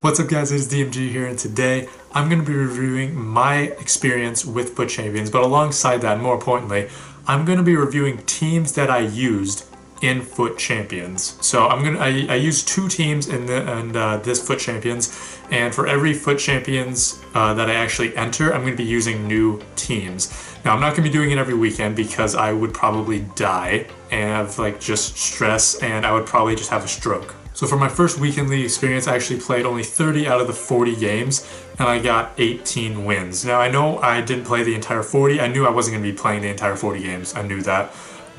What's up guys, it's DMG here, and today I'm going to be reviewing my experience with FUT Champions, but alongside that, more importantly, I'm going to be reviewing teams that I used in FUT Champions. So I used two teams in this FUT Champions, and for every FUT Champions that I actually enter, I'm going to be using new teams. Now I'm not going to be doing it every weekend because I would probably die and have just stress, and I would probably just have a stroke. So for my first weekend league experience, I actually played only 30 out of the 40 games, and I got 18 wins. Now I know I didn't play the entire 40. I knew I wasn't going to be playing the entire 40 games. I knew that.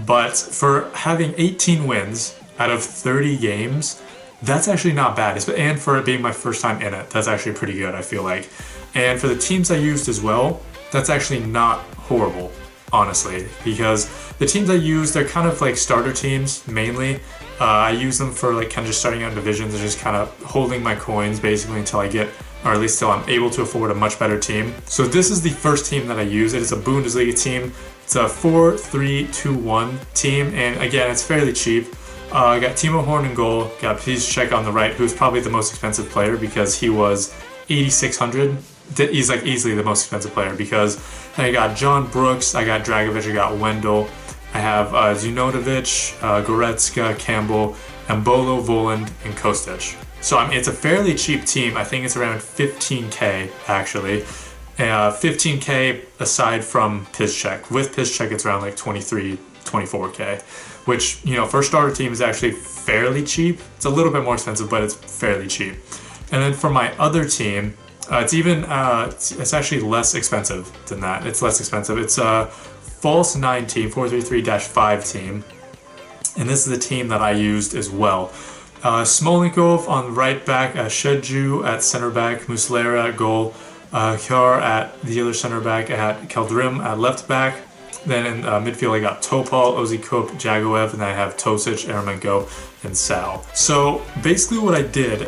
But for having 18 wins out of 30 games, that's actually not bad. And for it being my first time in it, that's actually pretty good, I feel like. And for the teams I used as well, that's actually not horrible, honestly, because the teams I use, they're kind of like starter teams mainly. I use them for kind of just starting out divisions and just kind of holding my coins basically until I get, or at least till I'm able to afford a much better team. So this is the first team that I use. It is a Bundesliga team. It's a 4-3-2-1 team, and again, it's fairly cheap. I got Timo Horn in goal, got Piszczek on the right, who's probably the most expensive player because he was 8,600. He's easily the most expensive player because I got John Brooks, I got Dragovic, I got Wendell. I have Zunanovic, Goretzka, Campbell, Embolo, Voland, and Kostic. So I mean, it's a fairly cheap team. I think it's around 15k actually. 15k aside from Piszczek. With Piszczek, it's around 23, 24k, which, for a starter team is actually fairly cheap. It's a little bit more expensive, but it's fairly cheap. And then for my other team, it's actually less expensive than that. It's less expensive. It's False 9 team, 4-3-3-5 team, and this is the team that I used as well. Smolenkov on right back, Shedju at center back, Muslera at goal, Kjar at the other center back, at Keldrim at left back. Then in midfield I got Topal, Ozikup, Jagoev, and then I have Tosic, Eremenko, and Sal. So basically what I did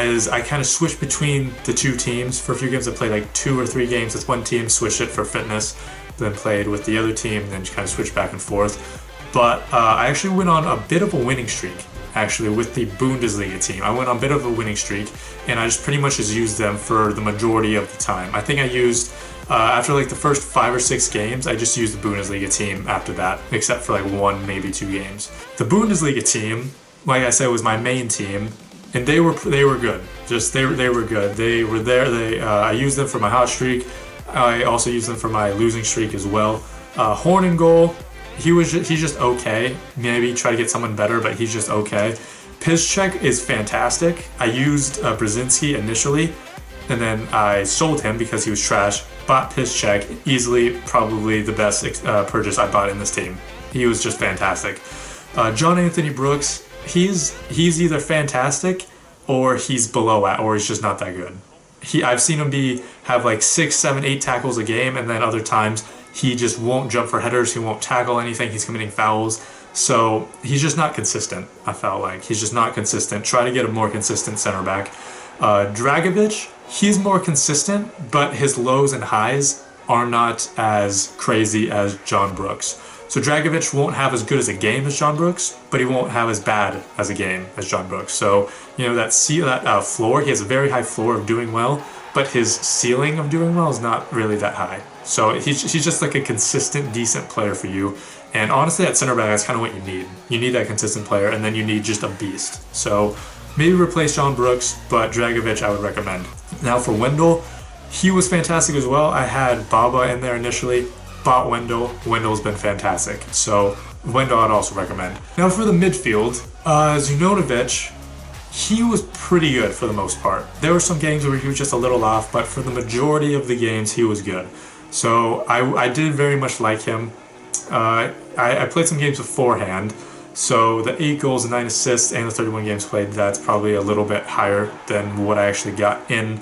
is I kind of switched between the two teams. For a few games I played 2 or 3 games with one team, switched it for fitness, then played with the other team, and then just kind of switched back and forth. But I actually went on a bit of a winning streak, actually, with the Bundesliga team. I went on a bit of a winning streak, and I just pretty much used them for the majority of the time. I think I used, after the first 5 or 6 games, I just used the Bundesliga team after that, except for 1, maybe 2 games. The Bundesliga team, like I said, was my main team, and they were good. They were good. They were there. I used them for my hot streak. I also used them for my losing streak as well. Horn in goal, he's just okay. Maybe try to get someone better, but he's just okay. Piszczek is fantastic. I used Brzezinski initially, and then I sold him because he was trash. Bought Piszczek, easily probably the best purchase I bought in this team. He was just fantastic. John Anthony Brooks, he's either fantastic or he's below at, or he's just not that good. I've seen him have 6, 7, 8 tackles a game, and then other times he just won't jump for headers, he won't tackle anything, he's committing fouls. So he's just not consistent, I felt like. He's just not consistent. Try to get a more consistent center back. Dragovic, he's more consistent, but his lows and highs are not as crazy as John Brooks. So Dragovic won't have as good as a game as John Brooks, but he won't have as bad as a game as John Brooks. So, that floor, he has a very high floor of doing well, but his ceiling of doing well is not really that high. So he's just a consistent, decent player for you. And honestly, at center back, that's kind of what you need. You need that consistent player, and then you need just a beast. So maybe replace John Brooks, but Dragovic I would recommend. Now for Wendell, he was fantastic as well. I had Baba in there initially. Bought Wendell. Wendell's been fantastic. So Wendell I'd also recommend. Now for the midfield, Zunanovic, he was pretty good for the most part. There were some games where he was just a little off, but for the majority of the games he was good. So I did very much like him. I played some games beforehand, so the 8 goals and 9 assists and the 31 games played, that's probably a little bit higher than what I actually got in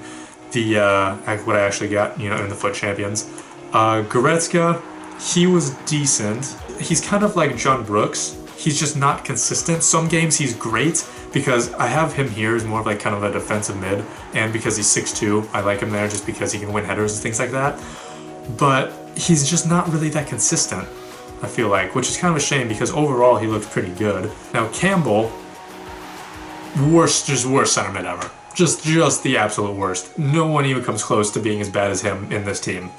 the in the FUT Champions. Goretzka, he was decent. He's kind of like John Brooks. He's just not consistent. Some games he's great because I have him here as more of kind of a defensive mid, and because he's 6'2", I like him there just because he can win headers and things like that. But he's just not really that consistent, I feel like, which is kind of a shame because overall he looked pretty good. Now Campbell, worst center mid ever. Just the absolute worst. No one even comes close to being as bad as him in this team.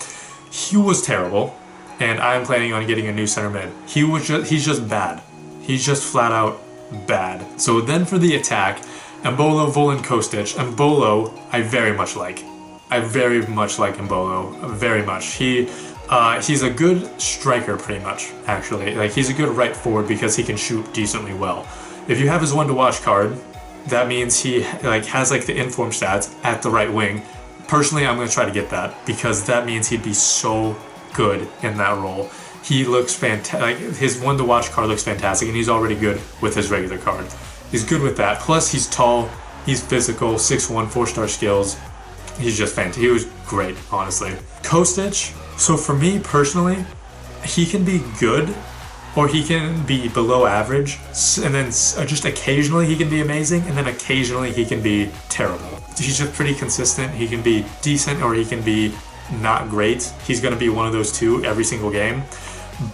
He was terrible, and I'm planning on getting a new center mid. He's just bad. He's just flat out bad. So then for the attack, Embolo, Volin, Kostic. Embolo, I very much like. I very much like Embolo, very much. He's a good striker, pretty much, actually. Like, he's a good right forward because he can shoot decently well. If you have his one to watch card, that means he has the inform stats at the right wing. Personally, I'm going to try to get that because that means he'd be so good in that role. He looks fantastic. His one to watch card looks fantastic, and he's already good with his regular card. He's good with that. Plus, he's tall, he's physical, 6'1", 4-star skills. He's just fantastic. He was great, honestly. Kostic. So for me personally, he can be good, or he can be below average, and then just occasionally he can be amazing, and then occasionally he can be terrible. He's just pretty consistent. He can be decent, or he can be not great. He's going to be one of those two every single game.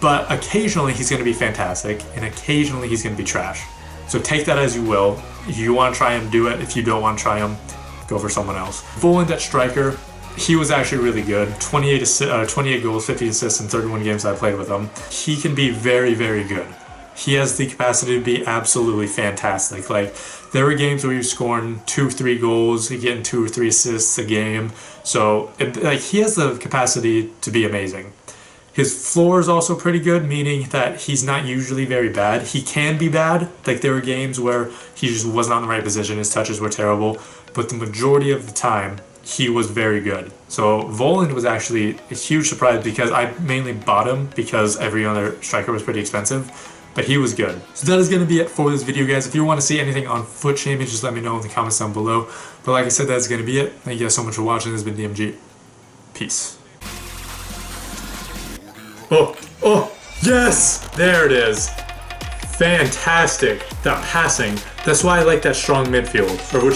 But occasionally he's going to be fantastic, and occasionally he's going to be trash. So take that as you will. If you want to try him, do it. If you don't want to try him, go for someone else. Voland at striker, he was actually really good. 28 goals, 50 assists in 31 games I played with him. He can be very, very good. He has the capacity to be absolutely fantastic. There were games where he was scoring 2-3 goals, getting 2 or 3 assists a game. So, he has the capacity to be amazing. His floor is also pretty good, meaning that he's not usually very bad. He can be bad. There were games where he just wasn't on the right position, his touches were terrible, but the majority of the time, he was very good. So Voland was actually a huge surprise because I mainly bought him because every other striker was pretty expensive, but he was good. So that is going to be it for this video, guys. If you want to see anything on Foot Champions, just let me know in the comments down below. But like I said, that's going to be it. Thank you guys so much for watching. This has been DMG. Peace. Oh, yes! There it is. Fantastic. That passing. That's why I like that strong midfield. Or which